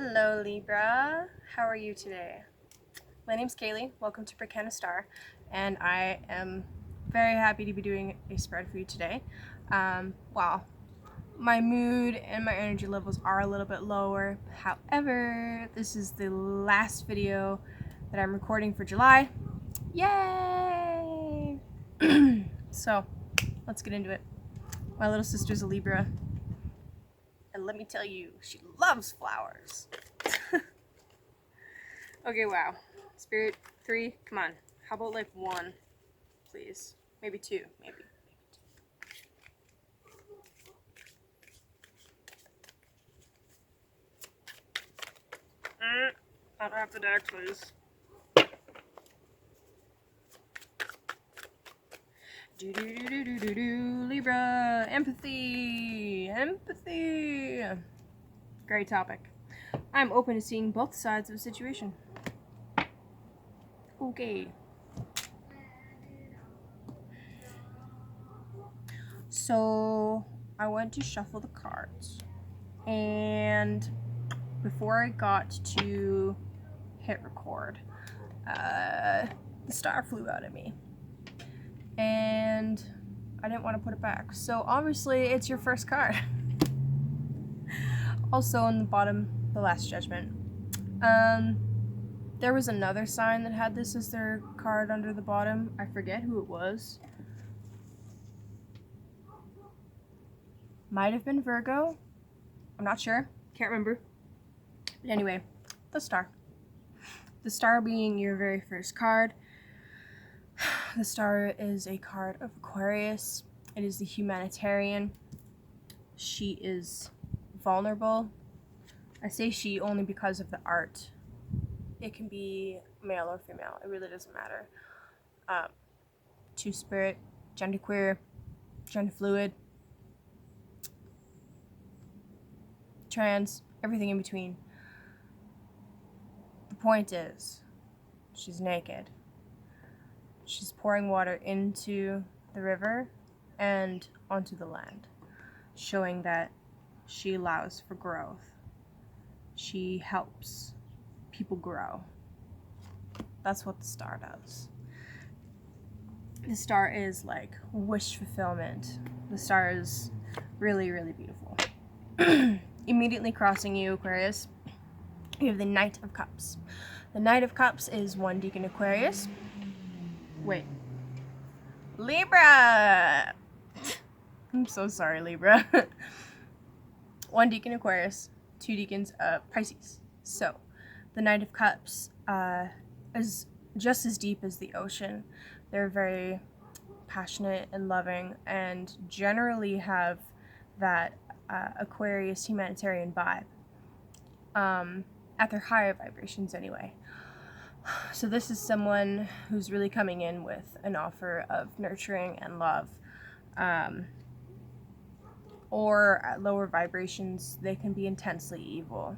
Hello Libra, how are you today? My name's Kaylee, welcome to Brick Star, and I am very happy to be doing a spread for you today. Wow, my mood and my energy levels are a little bit lower. However, this is the last video that I'm recording for July. Yay! So, let's get into it. My little sister's a Libra. And let me tell you, she loves flowers. Okay, wow. Spirit 3, come on. How about like 1, please? Maybe 2, maybe. Not half the deck, please. Libra, empathy. Great topic. I'm open to seeing both sides of a situation. Okay. So I went to shuffle the cards, and before I got to hit record, the star flew out at me, and I didn't want to put it back. So obviously it's your first card. Also on the bottom, the Last Judgment. There was another sign that had this as their card under the bottom. I forget who it was. Might have been Virgo. I'm not sure. Can't remember. But anyway, the star. The star being your very first card. The star is a card of Aquarius. It is the humanitarian. She is vulnerable. I say she only because of the art. It can be male or female. It really doesn't matter. Two-spirit, genderqueer, gender fluid, trans, everything in between. The point is, she's naked. She's pouring water into the river and onto the land, showing that she allows for growth. She helps people grow. That's what the star does. The star is like wish fulfillment. The star is really, really beautiful. Immediately crossing you, Aquarius, you have the Knight of Cups. The Knight of Cups is 1 Deacon Aquarius. Wait. Libra! I'm so sorry, Libra. 1 Deacon Aquarius, 2 Deacons Pisces. So, the Knight of Cups is just as deep as the ocean. They're very passionate and loving, and generally have that Aquarius humanitarian vibe. At their higher vibrations anyway. So this is someone who's really coming in with an offer of nurturing and love. Or at lower vibrations, they can be intensely evil.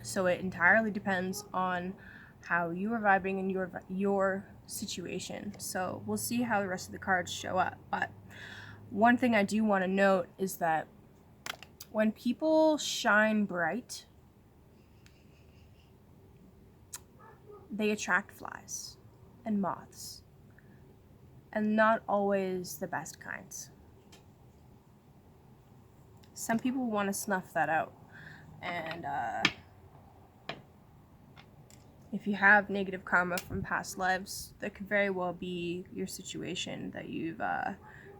So it entirely depends on how you are vibing in your situation. So we'll see how the rest of the cards show up. But one thing I do want to note is that when people shine bright, they attract flies and moths, and not always the best kinds. Some people want to snuff that out, and if you have negative karma from past lives, that could very well be your situation, that you've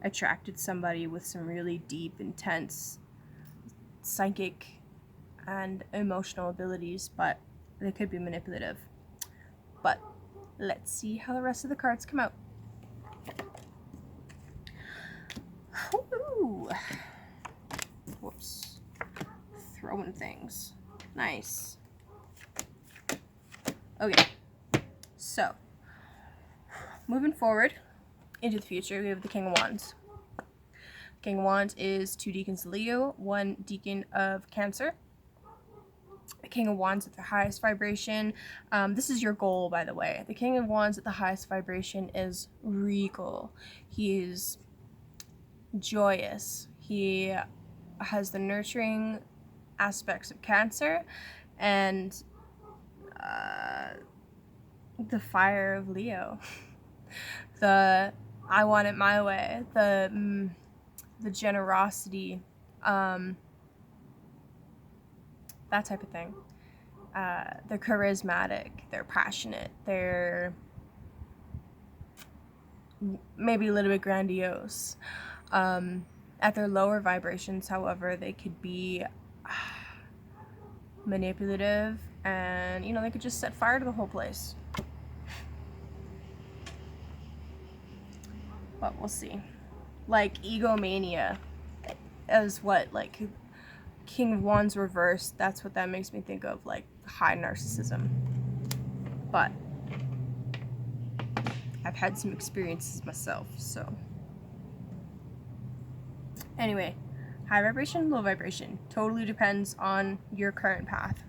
attracted somebody with some really deep, intense psychic and emotional abilities, but they could be manipulative. But let's see how the rest of the cards come out. Ooh. Whoops. Throwing things. Nice. Okay. So, moving forward into the future, we have the King of Wands. King of Wands is 2 Deacons Leo, 1 Deacon of Cancer. The King of Wands at the highest vibration. This is your goal, by the way. The King of Wands at the highest vibration is regal. He is joyous. He has the nurturing aspects of Cancer, and the fire of Leo, the I want it my way, the generosity, that type of thing. They're charismatic, they're passionate, they're maybe a little bit grandiose. At their lower vibrations, however, they could be manipulative, and they could just set fire to the whole place. But we'll see. Like egomania is what, like, King of Wands reversed, that's what that makes me think of, like high narcissism. But I've had some experiences myself, so anyway, high vibration, low vibration, totally depends on your current path.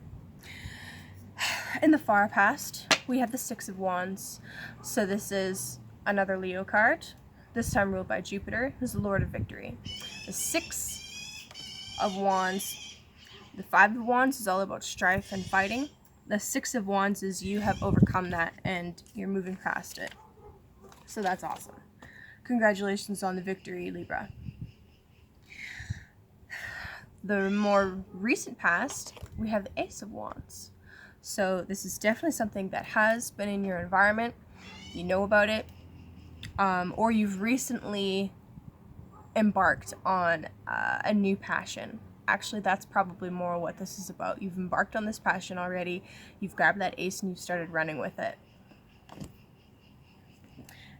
In the far past, we have the Six of Wands. So this is another Leo card, this time ruled by Jupiter, who's the Lord of Victory. The Six of Wands, the Five of Wands is all about strife and fighting. The Six of Wands is you have overcome that and you're moving past it. So that's awesome. Congratulations on the victory, Libra. The more recent past, we have the Ace of Wands. So this is definitely something that has been in your environment. You know about it. Or you've recently embarked on a new passion. Actually, that's probably more what this is about. You've embarked on this passion already. You've grabbed that ace and you've started running with it.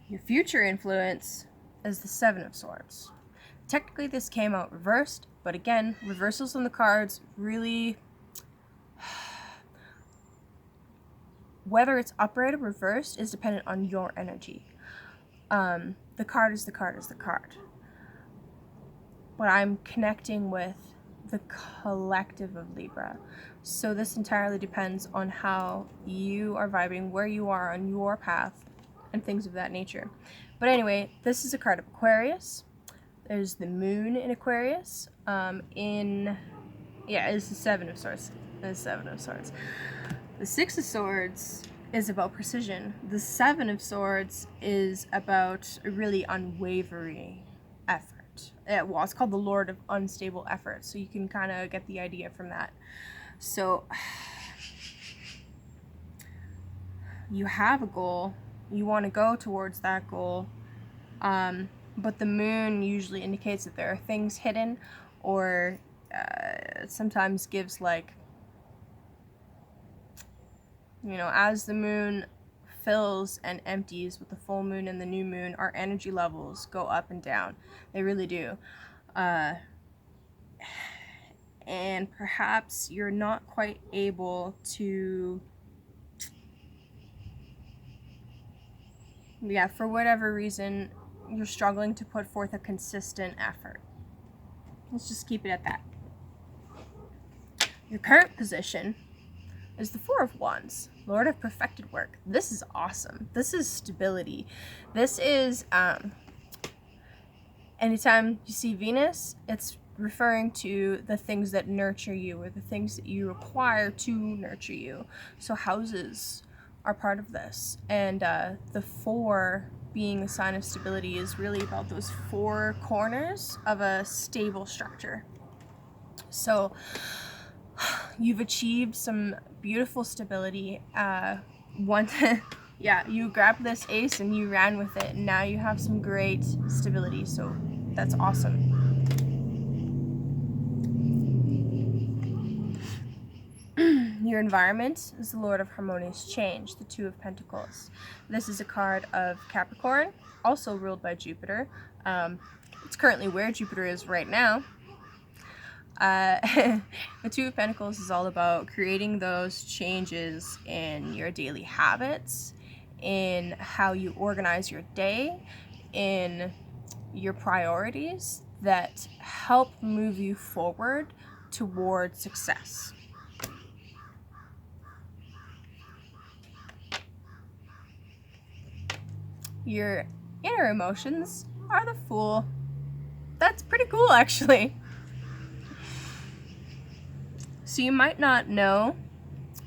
Your future influence is the Seven of Swords. Technically, this came out reversed, but again, reversals on the cards really, whether it's upright or reversed, is dependent on your energy. The card is the card is the card. But I'm connecting with the collective of Libra. So this entirely depends on how you are vibing, where you are on your path, and things of that nature. But anyway, this is a card of Aquarius. There's the moon in Aquarius. It's the Seven of Swords. The Seven of Swords. The Six of Swords is about precision. The Seven of Swords is about a really unwavering effort. Well, it's called the Lord of Unstable Effort, so you can kind of get the idea from that. So you have a goal. You want to go towards that goal. But the moon usually indicates that there are things hidden, or sometimes gives, like, as the moon fills and empties with the full moon and the new moon, our energy levels go up and down. They really do. And perhaps you're not quite able to, for whatever reason, you're struggling to put forth a consistent effort. Let's just keep it at that. Your current position is the Four of Wands, Lord of Perfected Work. This is awesome. This is stability. This is, anytime you see Venus, it's referring to the things that nurture you, or the things that you require to nurture you. So houses are part of this. And the four being a sign of stability is really about those four corners of a stable structure. So you've achieved some beautiful stability. You grabbed this ace and you ran with it, and now you have some great stability. So that's awesome. Your environment is the Lord of Harmonious Change, the Two of Pentacles. This is a card of Capricorn, also ruled by Jupiter. It's currently where Jupiter is right now. The Two of Pentacles is all about creating those changes in your daily habits, in how you organize your day, in your priorities that help move you forward toward success. Your inner emotions are the Fool. That's pretty cool, actually. So you might not know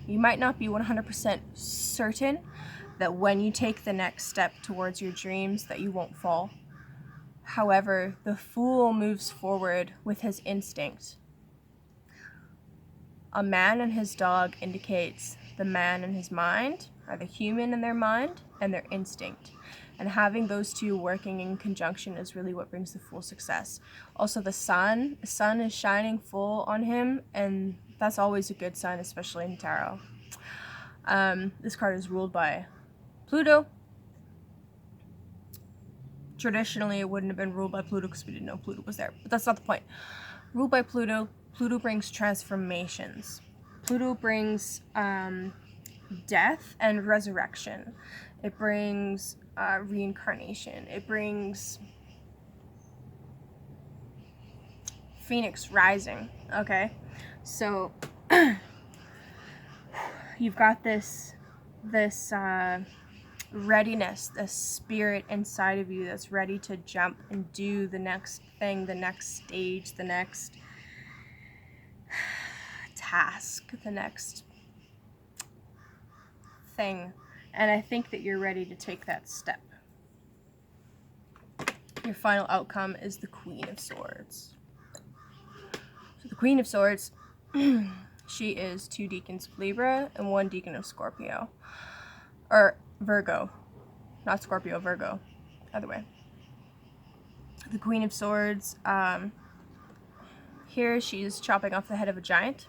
You might not be 100% certain that when you take the next step towards your dreams that you won't fall. However, the Fool moves forward with his instinct. A man and his dog indicates the man and his mind, or the human and their mind, and their instinct. And having those two working in conjunction is really what brings the Fool success. Also, the sun is shining full on him, and that's always a good sign, especially in tarot. This card is ruled by Pluto. Traditionally, it wouldn't have been ruled by Pluto because we didn't know Pluto was there, but that's not the point. Ruled by Pluto, Pluto brings transformations. Pluto brings death and resurrection. It brings reincarnation. It brings Phoenix rising. Okay, so you've got this readiness, this spirit inside of you that's ready to jump and do the next thing, the next stage, the next task, the next thing. And I think that you're ready to take that step. Your final outcome is the Queen of Swords. So the Queen of Swords, she is 2 deacons of Libra and 1 deacon of Scorpio. Or Virgo. Not Scorpio, Virgo. Other way. The Queen of Swords, here she's chopping off the head of a giant.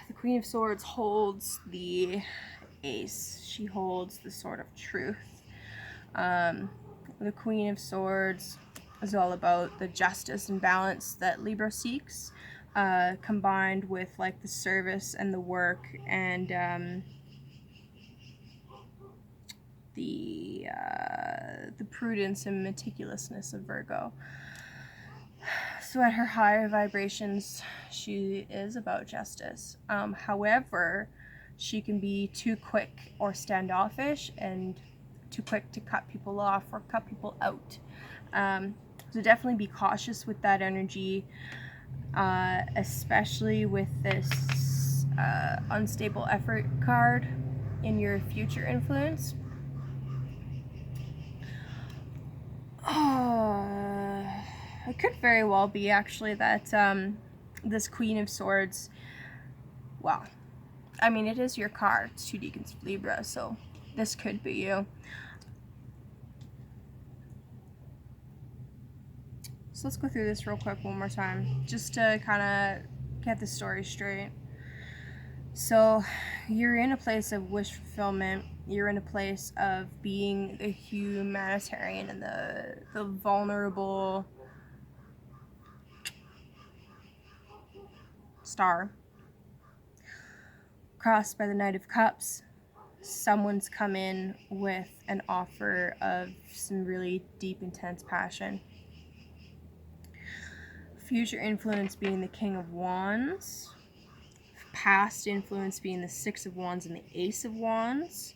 The Queen of Swords holds the ace. She holds the Sword of Truth. The Queen of Swords is all about the justice and balance that Libra seeks, combined with like the service and the work and the prudence and meticulousness of Virgo. So at her higher vibrations, she is about justice. However, she can be too quick or standoffish and too quick to cut people off or cut people out. So definitely be cautious with that energy, especially with this unstable effort card in your future influence. It could very well be actually that this Queen of Swords, well, I mean, it is your card. It's 2 deacons of Libra, so this could be you. So let's go through this real quick one more time, just to kind of get the story straight. So you're in a place of wish fulfillment. You're in a place of being the humanitarian and the vulnerable star. Crossed by the Knight of Cups, someone's come in with an offer of some really deep, intense passion. Future influence being the King of Wands. Past influence being the 6 of Wands and the Ace of Wands.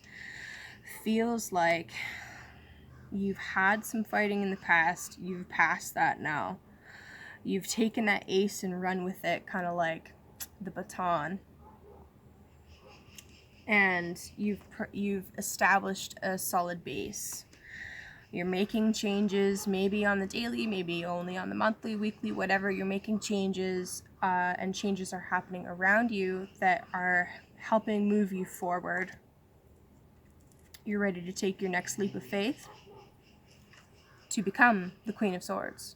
Feels like you've had some fighting in the past. You've passed that now. You've taken that ace and run with it, kind of like the baton. And you've established a solid base. You're making changes, maybe on the daily, maybe only on the monthly, weekly, whatever. You're making changes, and changes are happening around you that are helping move you forward. You're ready to take your next leap of faith to become the Queen of Swords.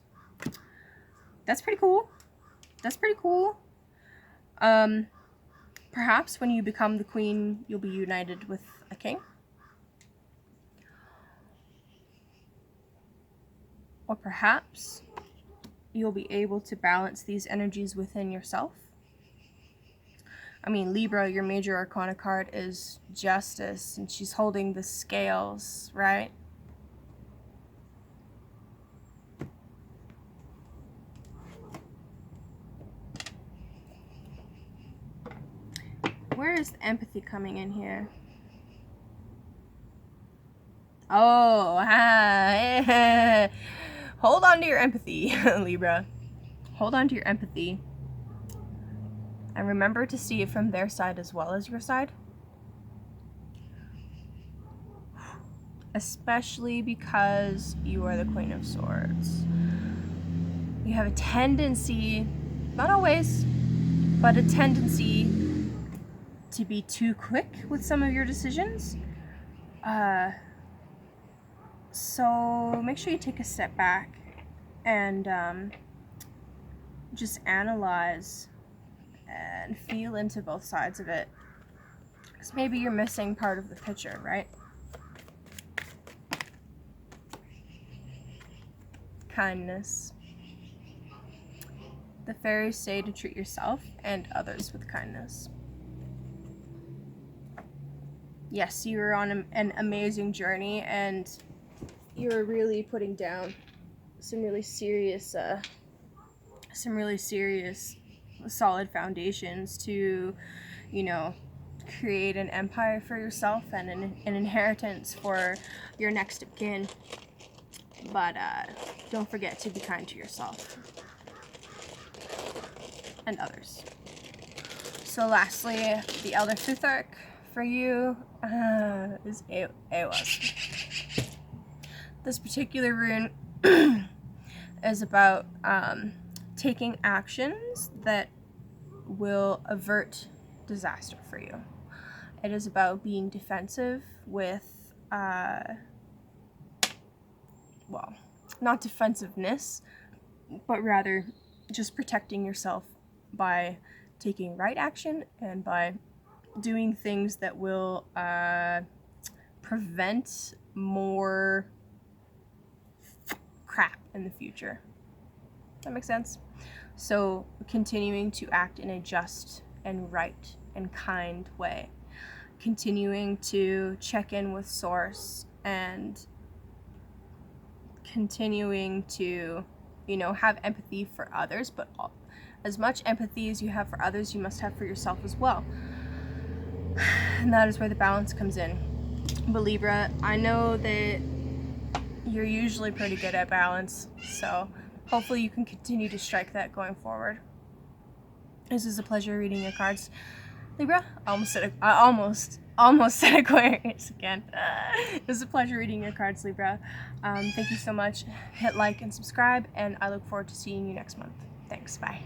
That's pretty cool. That's pretty cool. Perhaps when you become the queen, you'll be united with a king. Or perhaps you'll be able to balance these energies within yourself. I mean, Libra, your major arcana card is justice, and she's holding the scales, right? Where is the empathy coming in here? Oh, hold on to your empathy, Libra. Hold on to your empathy. And remember to see it from their side as well as your side. Especially because you are the Queen of Swords. You have a tendency, not always, but a tendency to be too quick with some of your decisions. So make sure you take a step back and just analyze and feel into both sides of it. Because maybe you're missing part of the picture, right? Kindness. The fairies say to treat yourself and others with kindness. Yes, you are on an amazing journey, and you're really putting down some really serious, solid foundations to, you know, create an empire for yourself and an inheritance for your next of kin. But don't forget to be kind to yourself and others. So lastly, the Elder Futhark for you is Awas. This particular rune is about taking actions that will avert disaster for you. It is about being defensive with, well, not defensiveness, but rather just protecting yourself by taking right action and by doing things that will prevent more crap in the future. That makes sense? So continuing to act in a just and right and kind way. Continuing to check in with source and continuing to, you know, have empathy for others, but as much empathy as you have for others, you must have for yourself as well. And that is where the balance comes in. But Libra, I know that you're usually pretty good at balance, so hopefully you can continue to strike that going forward. This is a pleasure reading your cards, Libra. Almost said Aquarius again. It was a pleasure reading your cards, Libra. Thank you so much. Hit like and subscribe, and I look forward to seeing you next month. Thanks. Bye.